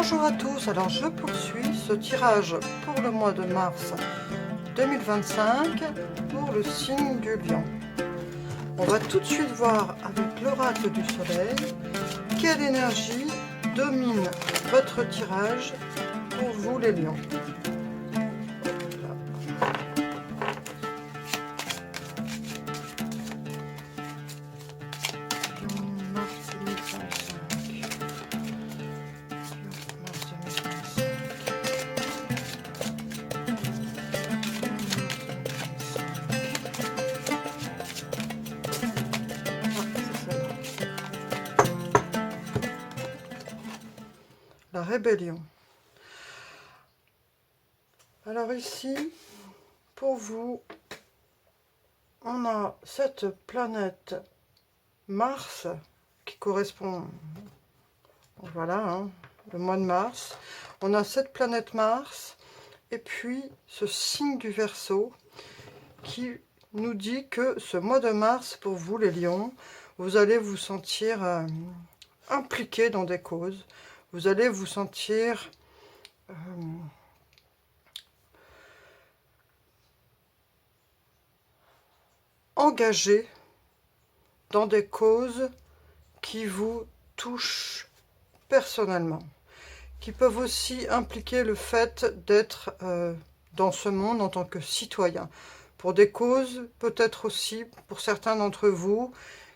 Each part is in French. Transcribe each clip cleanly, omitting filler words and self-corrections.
Bonjour à tous, alors je poursuis ce tirage pour le mois de mars 2025 pour le signe du lion. On va tout de suite voir avec l'oracle du soleil quelle énergie domine votre tirage pour vous les lions. La rébellion. Alors ici, pour vous, on a cette planète Mars qui correspond, voilà, le mois de mars. On a cette planète Mars et puis ce signe du Verseau qui nous dit que ce mois de mars, pour vous les lions, vous allez vous sentir impliqués dans des causes. Vous allez vous sentir engagé dans des causes qui vous touchent personnellement, qui peuvent aussi impliquer le fait d'être dans ce monde en tant que citoyen, pour des causes peut-être aussi, pour certains d'entre vous,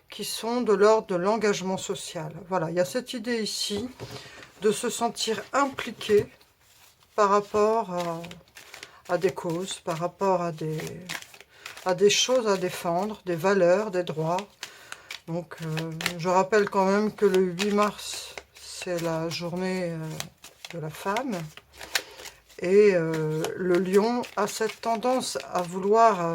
qui sont de l'ordre de l'engagement social. Voilà, il y a cette idée ici de se sentir impliqué par rapport à des causes, par rapport à des choses à défendre, des valeurs, des droits. Donc, je rappelle quand même que le 8 mars, c'est la journée de la femme. Et le lion a cette tendance à vouloir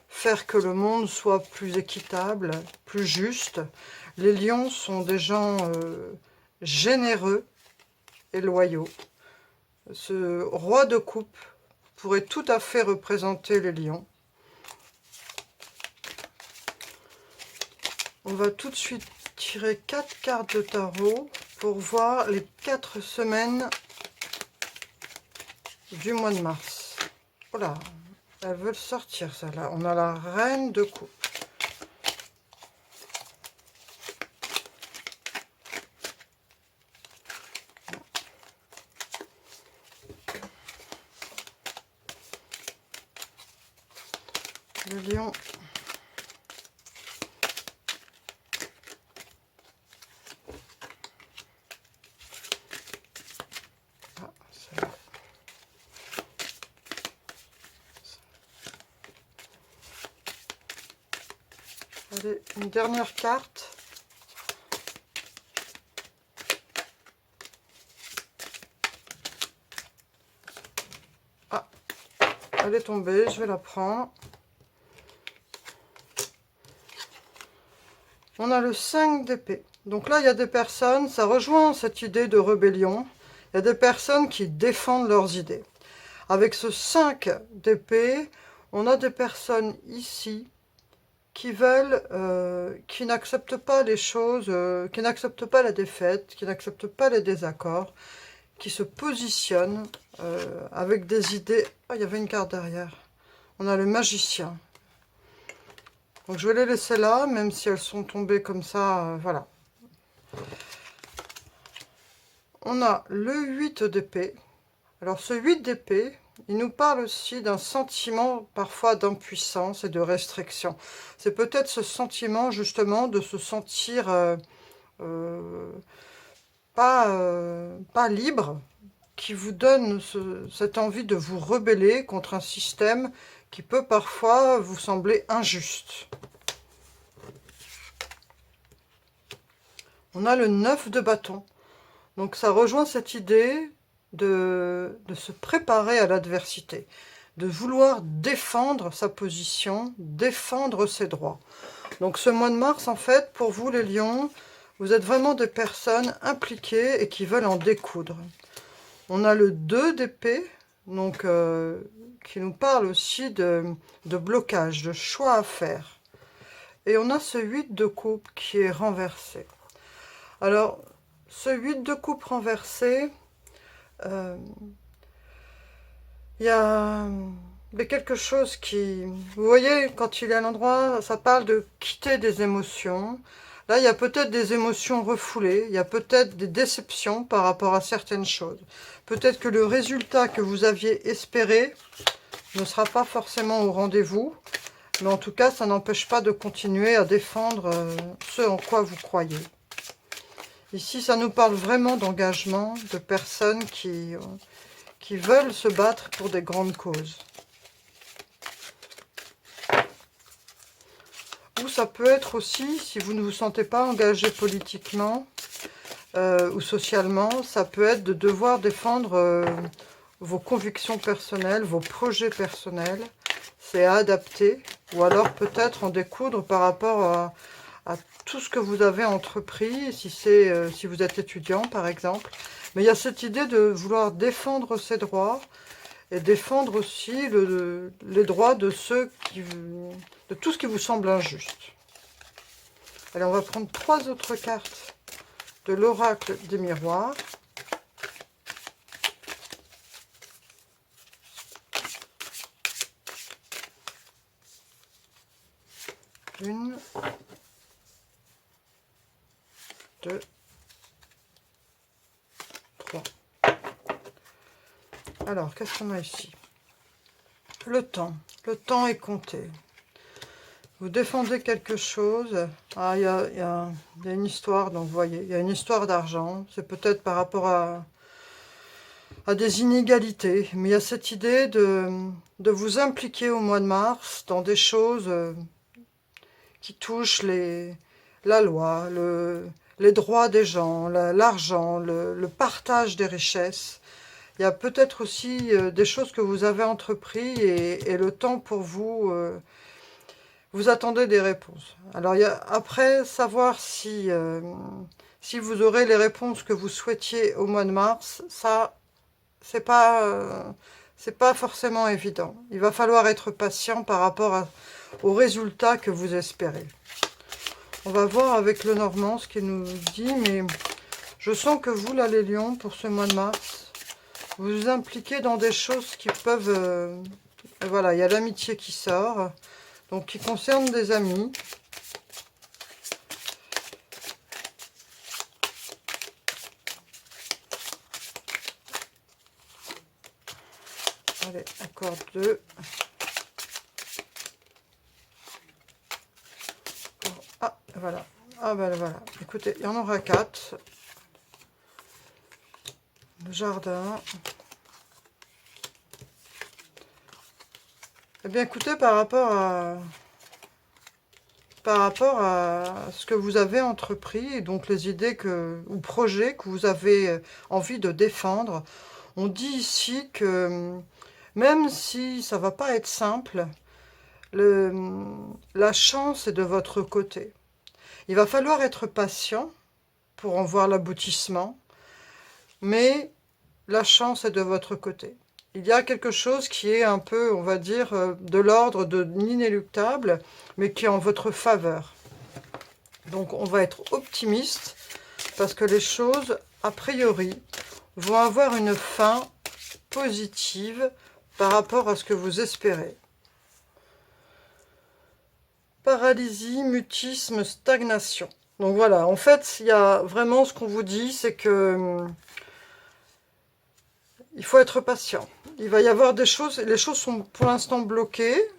faire que le monde soit plus équitable, plus juste. Les lions sont des gens généreux et loyaux. Ce roi de coupe pourrait tout à fait représenter les lions. On va tout de suite tirer 4 cartes de tarot pour voir les 4 semaines du mois de mars. Voilà, elles veulent sortir celle-là. On a la reine de coupe. Le lion. Ah, allez, une dernière carte. Ah, elle est tombée, je vais la prendre. On a le 5 d'épée. Donc là, il y a des personnes, ça rejoint cette idée de rébellion. Il y a des personnes qui défendent leurs idées. Avec ce 5 d'épée, on a des personnes ici qui veulent, qui n'acceptent pas les choses, qui n'acceptent pas la défaite, qui n'acceptent pas les désaccords, qui se positionnent avec des idées. Ah, il y avait une carte derrière. On a le magicien. Donc je vais les laisser là, même si elles sont tombées comme ça, voilà. On a le 8 d'épée. Alors ce 8 d'épée, il nous parle aussi d'un sentiment parfois d'impuissance et de restriction. C'est peut-être ce sentiment justement de se sentir pas libre, qui vous donne cette envie de vous rebeller contre un système qui peut parfois vous sembler injuste. On a le 9 de bâton. Donc ça rejoint cette idée de se préparer à l'adversité, de vouloir défendre sa position, défendre ses droits. Donc ce mois de mars, en fait, pour vous les lions, vous êtes vraiment des personnes impliquées et qui veulent en découdre. On a le 2 d'épée, donc qui nous parle aussi de blocage, de choix à faire. Et on a ce 8 de coupe qui est renversé. Alors, Ce 8 de coupe renversé, il y a quelque chose qui... Vous voyez, quand il est à l'endroit, ça parle de quitter des émotions. Là, il y a peut-être des émotions refoulées, il y a peut-être des déceptions par rapport à certaines choses. Peut-être que le résultat que vous aviez espéré ne sera pas forcément au rendez-vous, mais en tout cas, ça n'empêche pas de continuer à défendre ce en quoi vous croyez. Ici, ça nous parle vraiment d'engagement, de personnes qui veulent se battre pour des grandes causes. Ou ça peut être aussi, si vous ne vous sentez pas engagé politiquement ou socialement, ça peut être de devoir défendre vos convictions personnelles, vos projets personnels. C'est à adapter, ou alors peut-être en découdre par rapport à tout ce que vous avez entrepris, si vous êtes étudiant par exemple. Mais il y a cette idée de vouloir défendre ses droits et défendre aussi les droits de de tout ce qui vous semble injuste. Allez, on va prendre 3 autres cartes de l'oracle des miroirs. Une, 2, 3. Alors, qu'est-ce qu'on a ici? Le temps. Le temps est compté. Vous défendez quelque chose. Ah, il y a une histoire, donc vous voyez, il y a une histoire d'argent. C'est peut-être par rapport à des inégalités. Mais il y a cette idée de vous impliquer au mois de mars dans des choses qui touchent la loi, les droits des gens, l'argent, le partage des richesses. Il y a peut-être aussi des choses que vous avez entreprises et le temps pour vous, vous attendez des réponses. Alors, après, savoir si vous aurez les réponses que vous souhaitiez au mois de mars, ça, c'est pas forcément évident. Il va falloir être patient par rapport aux résultats que vous espérez. On va voir avec le Normand ce qu'il nous dit, mais je sens que vous, là, les lions, pour ce mois de mars, vous vous impliquez dans des choses qui peuvent... voilà, il y a l'amitié qui sort, donc qui concerne des amis. Allez, encore 2. Ah, voilà. Ah, ben voilà. Écoutez, il y en aura 4. Le jardin. Eh bien, écoutez, par rapport à ce que vous avez entrepris, et donc les idées ou projets que vous avez envie de défendre, on dit ici que même si ça va pas être simple, la chance est de votre côté. Il va falloir être patient pour en voir l'aboutissement, mais la chance est de votre côté. Il y a quelque chose qui est un peu, on va dire, de l'ordre de l'inéluctable, mais qui est en votre faveur. Donc on va être optimiste, parce que les choses, a priori, vont avoir une fin positive par rapport à ce que vous espérez. Paralysie, mutisme, stagnation. Donc voilà, en fait, il y a vraiment ce qu'on vous dit, c'est que il faut être patient. Il va y avoir des choses, les choses sont pour l'instant bloquées.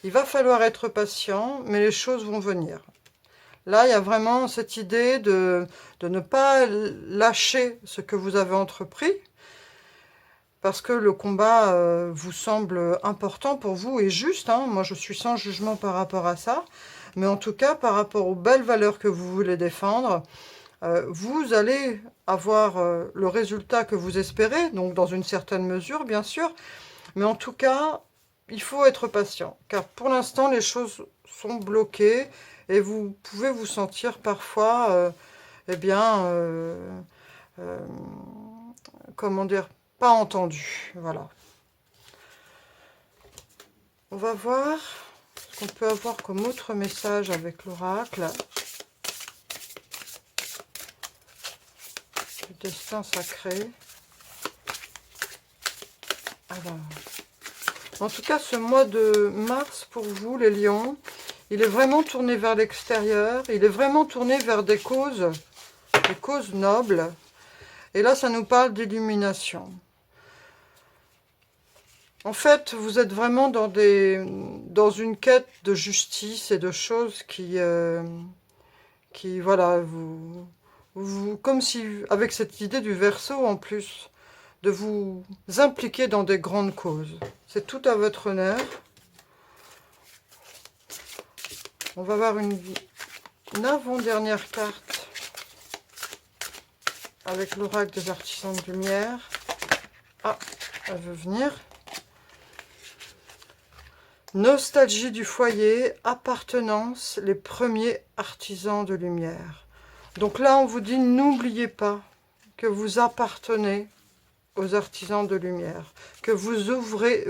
Il va falloir être patient, mais les choses vont venir. Là, il y a vraiment cette idée de ne pas lâcher ce que vous avez entrepris, parce que le combat vous semble important pour vous et juste. Moi, je suis sans jugement par rapport à ça. Mais en tout cas, par rapport aux belles valeurs que vous voulez défendre, vous allez avoir le résultat que vous espérez, donc dans une certaine mesure, bien sûr. Mais en tout cas, il faut être patient, car pour l'instant, les choses sont bloquées et vous pouvez vous sentir parfois, comment dire, pas entendu. Voilà. On va voir ce qu'on peut avoir comme autre message avec l'oracle. destin sacré. Alors, en tout cas, ce mois de mars pour vous, les lions, il est vraiment tourné vers l'extérieur. Il est vraiment tourné vers des causes nobles. Et là, ça nous parle d'illumination. En fait, vous êtes vraiment dans une quête de justice et de choses qui voilà, comme si, avec cette idée du Verseau en plus, de vous impliquer dans des grandes causes. C'est tout à votre honneur. On va voir une avant-dernière carte avec l'oracle des artisans de lumière. Ah, elle veut venir. Nostalgie du foyer, appartenance, les premiers artisans de lumière. Donc là, on vous dit, n'oubliez pas que vous appartenez aux artisans de lumière, que vous œuvrez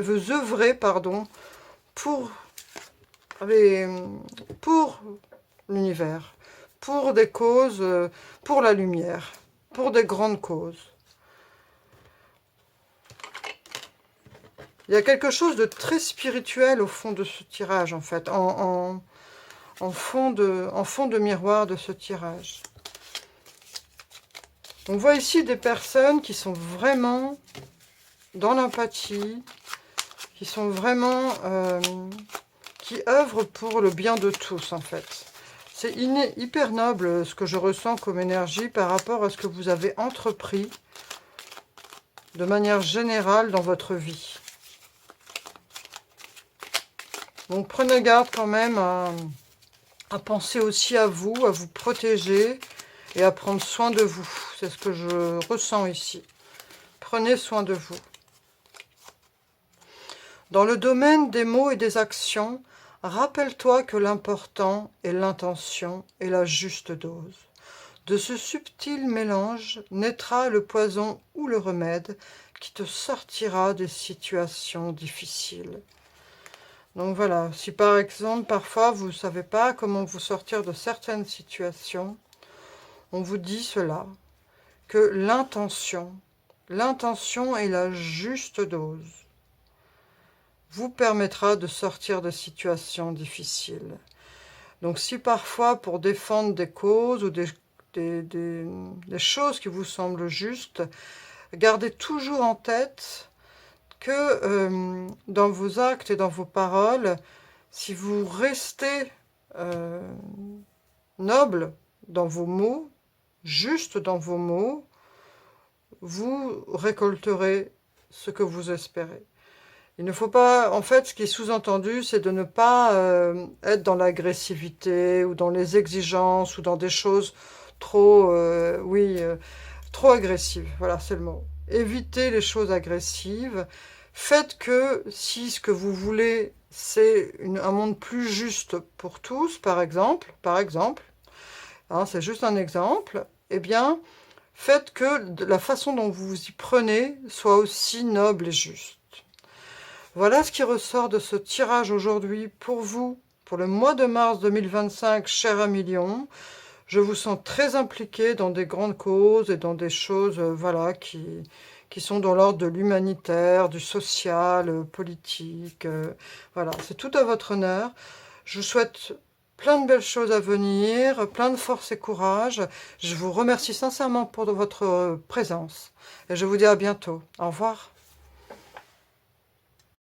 pour l'univers, pour des causes, pour la lumière, pour des grandes causes. Il y a quelque chose de très spirituel au fond de ce tirage, en fait, en fond de miroir de ce tirage. On voit ici des personnes qui sont vraiment dans l'empathie, qui sont vraiment... qui œuvrent pour le bien de tous, en fait. C'est hyper noble ce que je ressens comme énergie par rapport à ce que vous avez entrepris de manière générale dans votre vie. Donc prenez garde quand même à penser aussi à vous protéger et à prendre soin de vous. C'est ce que je ressens ici. Prenez soin de vous. Dans le domaine des mots et des actions, rappelle-toi que l'important est l'intention et la juste dose. De ce subtil mélange naîtra le poison ou le remède qui te sortira des situations difficiles. Donc voilà, si par exemple, parfois, vous ne savez pas comment vous sortir de certaines situations, on vous dit cela, que l'intention et la juste dose vous permettra de sortir de situations difficiles. Donc si parfois, pour défendre des causes ou des choses qui vous semblent justes, gardez toujours en tête que dans vos actes et dans vos paroles, si vous restez noble dans vos mots, juste dans vos mots, vous récolterez ce que vous espérez. Il ne faut pas, en fait, ce qui est sous-entendu, c'est de ne pas être dans l'agressivité ou dans les exigences ou dans des choses trop, trop agressives. Voilà, c'est le mot. Évitez les choses agressives. Faites que si ce que vous voulez, c'est un monde plus juste pour tous, par exemple, hein, c'est juste un exemple, eh bien, faites que la façon dont vous vous y prenez soit aussi noble et juste. Voilà ce qui ressort de ce tirage aujourd'hui pour vous, pour le mois de mars 2025, cher ami Lion. Je vous sens très impliqué dans des grandes causes et dans des choses voilà, qui sont dans l'ordre de l'humanitaire, du social, politique. Voilà, c'est tout à votre honneur. Je vous souhaite plein de belles choses à venir, plein de force et courage. Je vous remercie sincèrement pour votre présence et je vous dis à bientôt. Au revoir.